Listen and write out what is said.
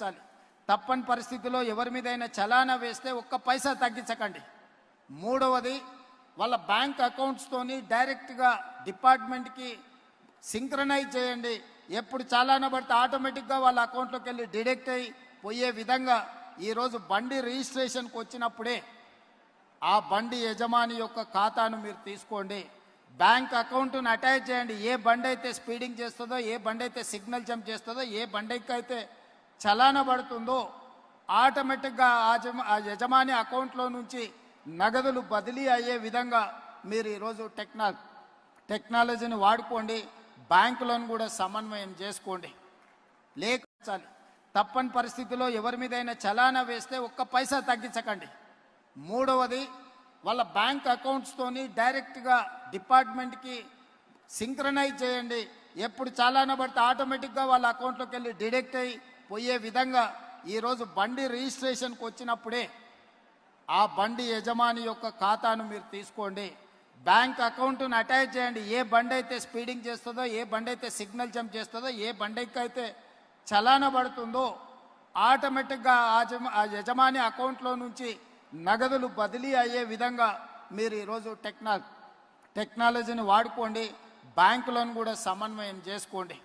కట్టాలి. తప్పని పరిస్థితిలో ఎవరి మీదైనా చలానా వేస్తే ఒక్క పైసా తగ్గించకండి. మూడవది, వాళ్ళ బ్యాంక్ అకౌంట్స్తోని డైరెక్ట్గా డిపార్ట్మెంట్కి సింక్రనైజ్ చేయండి. ఎప్పుడు చలానా పడితే ఆటోమేటిక్గా వాళ్ళ అకౌంట్లోకి వెళ్ళి డిడక్ట్ అయ్యి పోయే విధంగా ఈరోజు బండి రిజిస్ట్రేషన్కి వచ్చినప్పుడే ఆ బండి యజమాని యొక్క ఖాతాను మీరు తీసుకోండి. బ్యాంక్ అకౌంట్ను అటాచ్ చేయండి. ఏ బండి అయితే స్పీడింగ్ చేస్తుందో, ఏ బండి అయితే సిగ్నల్ జంప్ చేస్తుందో, ఏ బండికి అయితే చలానా పడుతుందో ఆటోమేటిక్గా ఆ యజమాని అకౌంట్లో నుంచి నగదులు బదిలీ అయ్యే విధంగా మీరు ఈరోజు టెక్నాలజీని వాడుకోండి. బ్యాంకులను కూడా సమన్వయం చేసుకోండి. లేచాలి. తప్పని పరిస్థితిలో ఎవరి మీదైనా చలానా వేస్తే ఒక్క పైసా తగ్గించకండి. మూడవది, వాళ్ళ బ్యాంక్ అకౌంట్స్తోని డైరెక్ట్గా డిపార్ట్మెంట్కి సింక్రనైజ్ చేయండి. ఎప్పుడు చలానా పడితే ఆటోమేటిక్గా వాళ్ళ అకౌంట్లోకి వెళ్ళి డిడక్ట్ అయ్యి పోయే విధంగా ఈరోజు బండి రిజిస్ట్రేషన్కి వచ్చినప్పుడే ఆ బండి యజమాని యొక్క ఖాతాను మీరు తీసుకోండి. బ్యాంక్ అకౌంట్ను అటాచ్ చేయండి. ఏ బండి అయితే స్పీడింగ్ చేస్తుందో, ఏ బండి అయితే సిగ్నల్ జంప్ చేస్తుందో, ఏ బండికి అయితే చలానా పడుతుందో ఆటోమేటిక్గా ఆ యజమాని అకౌంట్లో నుంచి నగదులు బదిలీ అయ్యే విధంగా మీరు ఈరోజు టెక్నాలజీని వాడుకోండి. బ్యాంకులను కూడా సమన్వయం చేసుకోండి.